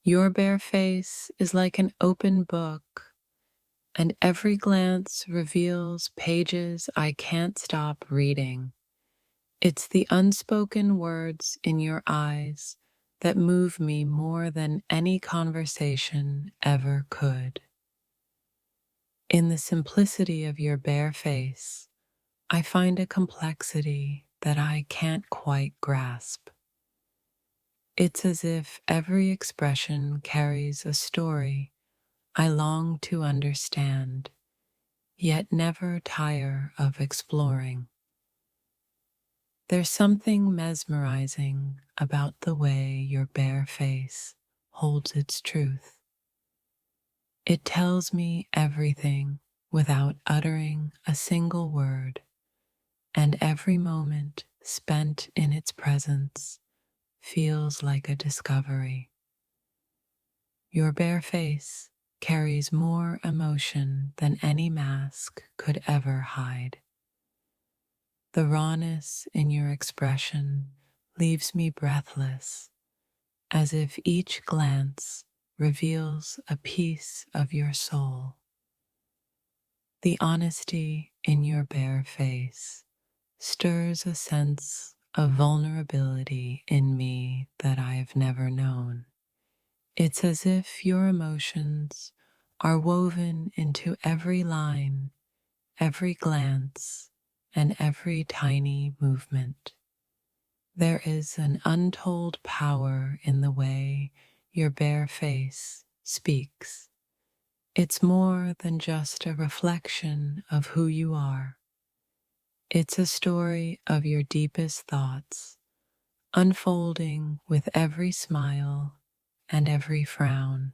Your bare face is like an open book, and every glance reveals pages I can't stop reading. It's the unspoken words in your eyes that move me more than any conversation ever could. In the simplicity of your bare face, I find a complexity that I can't quite grasp. It's as if every expression carries a story I long to understand, yet never tire of exploring. There's something mesmerizing about the way your bare face holds its truth. It tells me everything without uttering a single word, and every moment spent in its presence feels like a discovery. Your bare face carries more emotion than any mask could ever hide. The rawness in your expression leaves me breathless, as if each glance reveals a piece of your soul. The honesty in your bare face stirs a sense of vulnerability in me that I've never known. It's as if your emotions are woven into every line, every glance, and every tiny movement. There is an untold power in the way your bare face speaks. It's more than just a reflection of who you are. It's a story of your deepest thoughts, unfolding with every smile and every frown.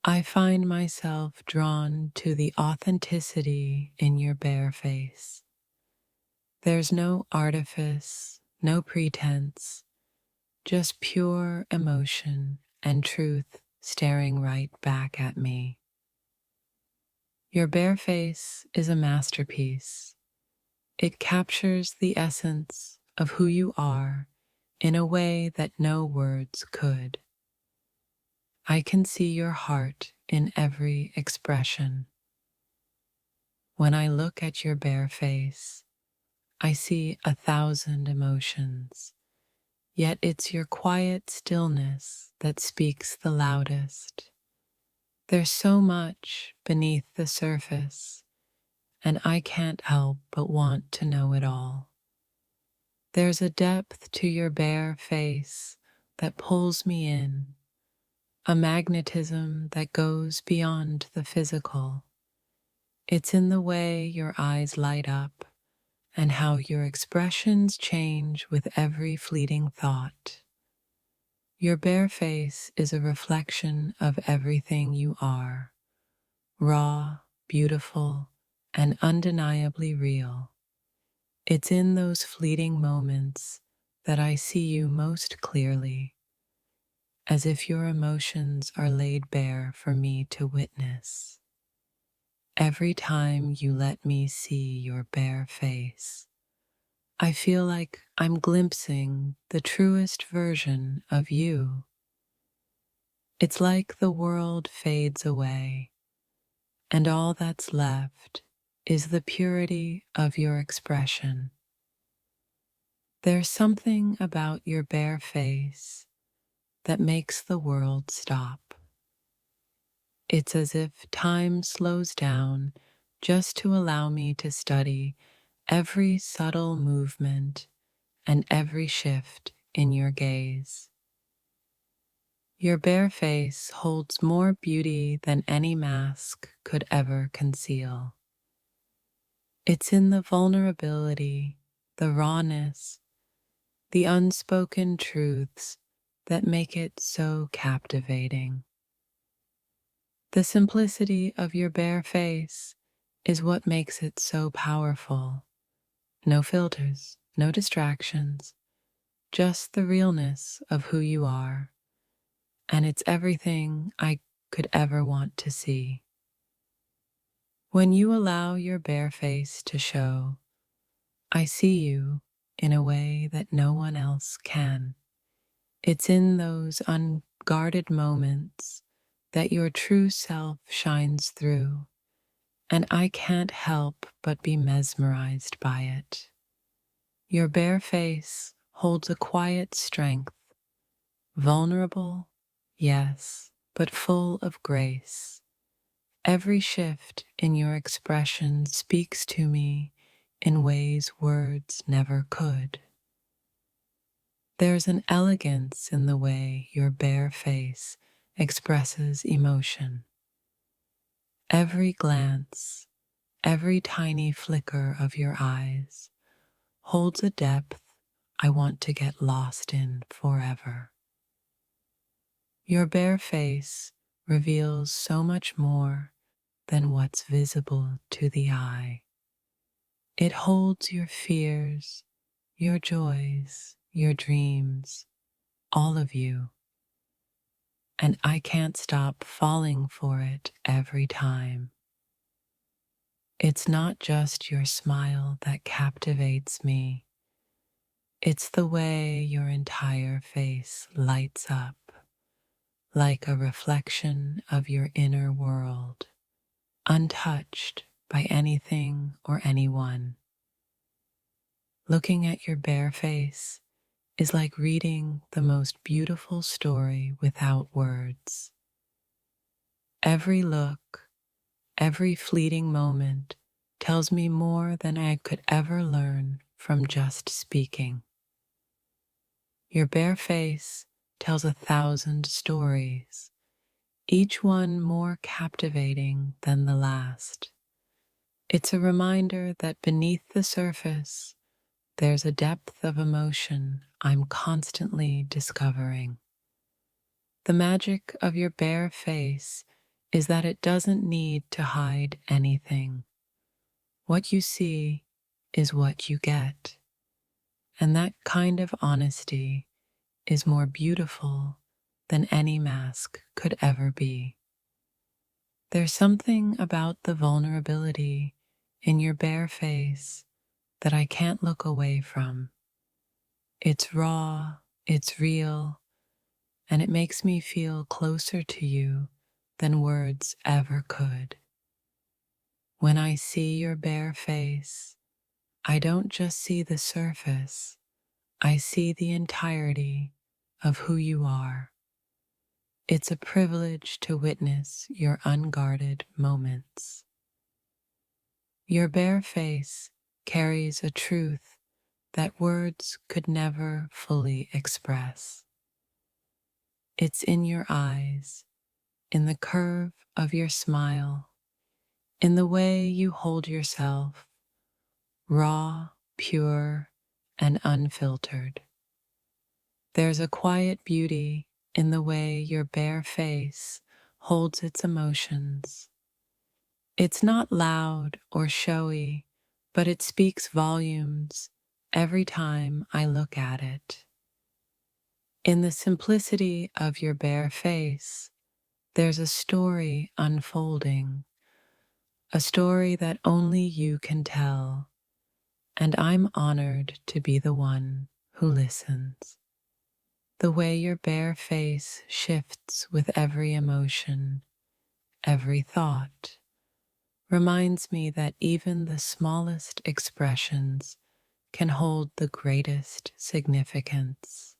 I find myself drawn to the authenticity in your bare face. There's no artifice, no pretense, just pure emotion and truth staring right back at me. Your bare face is a masterpiece. It captures the essence of who you are in a way that no words could. I can see your heart in every expression. When I look at your bare face, I see 1,000 emotions, yet it's your quiet stillness that speaks the loudest. There's so much beneath the surface, and I can't help but want to know it all. There's a depth to your bare face that pulls me in, a magnetism that goes beyond the physical. It's in the way your eyes light up and how your expressions change with every fleeting thought. Your bare face is a reflection of everything you are, raw, beautiful, and undeniably real. It's in those fleeting moments that I see you most clearly, as if your emotions are laid bare for me to witness. Every time you let me see your bare face, I feel like I'm glimpsing the truest version of you. It's like the world fades away, and all that's left is the purity of your expression. There's something about your bare face that makes the world stop. It's as if time slows down just to allow me to study every subtle movement and every shift in your gaze. Your bare face holds more beauty than any mask could ever conceal. It's in the vulnerability, the rawness, the unspoken truths that make it so captivating. The simplicity of your bare face is what makes it so powerful. No filters, no distractions, just the realness of who you are. And it's everything I could ever want to see. When you allow your bare face to show, I see you in a way that no one else can. It's in those unguarded moments that your true self shines through, and I can't help but be mesmerized by it. Your bare face holds a quiet strength, vulnerable, yes, but full of grace. Every shift in your expression speaks to me in ways words never could. There's an elegance in the way your bare face expresses emotion. Every glance, every tiny flicker of your eyes holds a depth I want to get lost in forever. Your bare face reveals so much more than what's visible to the eye. It holds your fears, your joys, your dreams, all of you, and I can't stop falling for it every time. It's not just your smile that captivates me, it's the way your entire face lights up, like a reflection of your inner world, untouched by anything or anyone. Looking at your bare face is like reading the most beautiful story without words. Every look, every fleeting moment tells me more than I could ever learn from just speaking. Your bare face tells 1,000 stories, each one more captivating than the last. It's a reminder that beneath the surface, there's a depth of emotion I'm constantly discovering. The magic of your bare face is that it doesn't need to hide anything. What you see is what you get. And that kind of honesty is more beautiful than any mask could ever be. There's something about the vulnerability in your bare face that I can't look away from. It's raw, it's real, and it makes me feel closer to you than words ever could. When I see your bare face, I don't just see the surface, I see the entirety of who you are. It's a privilege to witness your unguarded moments. Your bare face carries a truth that words could never fully express. It's in your eyes, in the curve of your smile, in the way you hold yourself, raw, pure, and unfiltered. There's a quiet beauty in the way your bare face holds its emotions. It's not loud or showy, but it speaks volumes every time I look at it. In the simplicity of your bare face, there's a story unfolding, a story that only you can tell, and I'm honored to be the one who listens. The way your bare face shifts with every emotion, every thought, reminds me that even the smallest expressions can hold the greatest significance.